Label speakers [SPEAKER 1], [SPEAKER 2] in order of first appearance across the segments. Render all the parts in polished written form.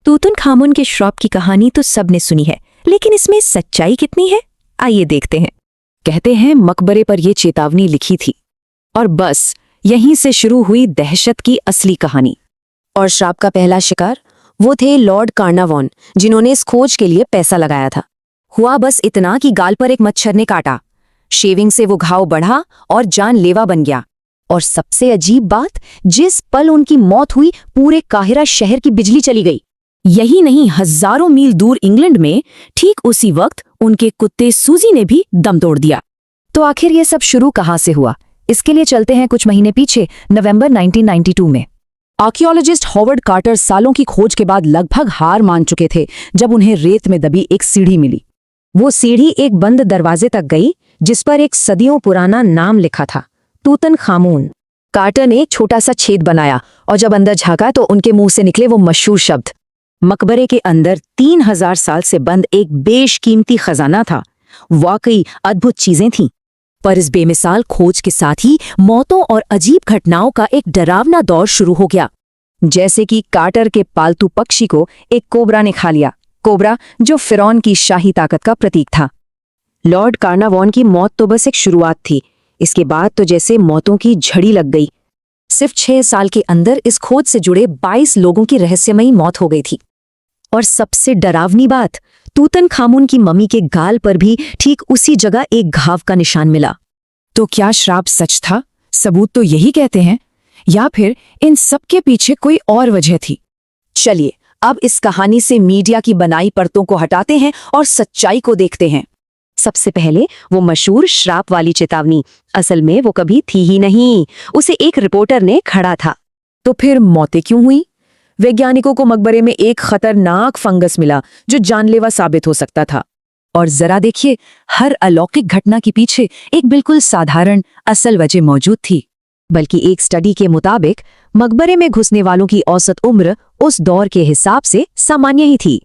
[SPEAKER 1] Tutankhamun के श्राप की कहानी तो सबने सुनी है, लेकिन इसमें सच्चाई कितनी है, आइए देखते हैं।
[SPEAKER 2] कहते हैं मकबरे पर ये चेतावनी लिखी थी और बस यहीं से शुरू हुई दहशत की असली कहानी। और श्राप का पहला शिकार वो थे लॉर्ड कार्नावॉन, जिन्होंने इस खोज के लिए पैसा लगाया था। हुआ बस इतना कि गाल पर एक मच्छर ने काटा, शेविंग से वो घाव बढ़ा और जानलेवा बन गया। और सबसे अजीब बात, जिस पल उनकी मौत हुई पूरे काहिरा शहर की बिजली चली गई। यही नहीं, हजारों मील दूर इंग्लैंड में ठीक उसी वक्त उनके कुत्ते सूजी ने भी दम तोड़ दिया। तो आखिर ये सब शुरू कहाँ से हुआ, इसके लिए चलते हैं कुछ महीने पीछे, नवंबर 1992 में। आर्कियोलॉजिस्ट हॉवर्ड कार्टर सालों की खोज के बाद लगभग हार मान चुके थे जब उन्हें रेत में दबी एक सीढ़ी मिली। वो सीढ़ी एक बंद दरवाजे तक गई जिस पर एक सदियों पुराना नाम लिखा था, तूतनखामुन। कार्टर ने एक छोटा सा छेद बनाया और जब अंदर झांका तो उनके मुंह से निकले वो मशहूर शब्द। मकबरे के अंदर 3000 साल से बंद एक बेशकीमती खजाना था। वाकई अद्भुत चीजें थीं, पर इस बेमिसाल खोज के साथ ही मौतों और अजीब घटनाओं का एक डरावना दौर शुरू हो गया। जैसे कि कार्टर के पालतू पक्षी को एक कोबरा ने खा लिया, कोबरा जो फिरौन की शाही ताकत का प्रतीक था। लॉर्ड कार्नावॉन की मौत तो बस एक शुरुआत थी, इसके बाद तो जैसे मौतों की झड़ी लग गई। सिर्फ 6 साल के अंदर इस खोज से जुड़े 22 लोगों की रहस्यमयी मौत हो गई थी। और सबसे डरावनी बात, तूतनखामुन की मम्मी के गाल पर भी ठीक उसी जगह एक घाव का निशान मिला। तो क्या श्राप सच था? सबूत तो यही कहते हैं, या फिर इन सब के पीछे कोई और वजह थी? चलिए अब इस कहानी से मीडिया की बनाई परतों को हटाते हैं और सच्चाई को देखते हैं। सबसे पहले वो मशहूर श्राप वाली चेतावनी, असल में वो कभी थी ही नहीं, उसे एक रिपोर्टर ने खड़ा था। तो फिर मौतें क्यों हुई? वैज्ञानिकों को मकबरे में एक खतरनाक फंगस मिला जो जानलेवा साबित हो सकता था। और जरा देखिए, हर अलौकिक घटना के पीछे एक बिल्कुल साधारण असल वजह मौजूद थी। बल्कि एक स्टडी के मुताबिक मकबरे में घुसने वालों की औसत उम्र उस दौर के हिसाब से सामान्य ही थी।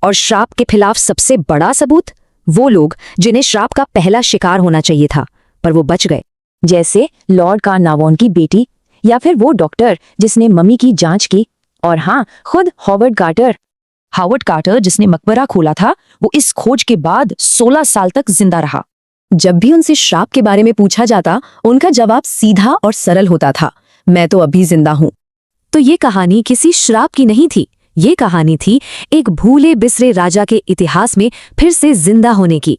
[SPEAKER 2] और श्राप के खिलाफ सबसे बड़ा सबूत, वो लोग जिन्हें श्राप का पहला शिकार होना चाहिए था पर वो बच गए, जैसे लॉर्ड कार्नावॉन की बेटी, या फिर वो डॉक्टर जिसने मम्मी की जांच की, और हाँ, खुद हॉवर्ड कार्टर जिसने मकबरा खोला था, वो इस खोज के बाद 16 साल तक जिंदा रहा। जब भी उनसे श्राप के बारे में पूछा जाता, उनका जवाब सीधा और सरल होता था, मैं तो अभी जिंदा हूं। तो ये कहानी किसी श्राप की नहीं थी, ये कहानी थी एक भूले बिसरे राजा के इतिहास में फिर से जिंदा होने की।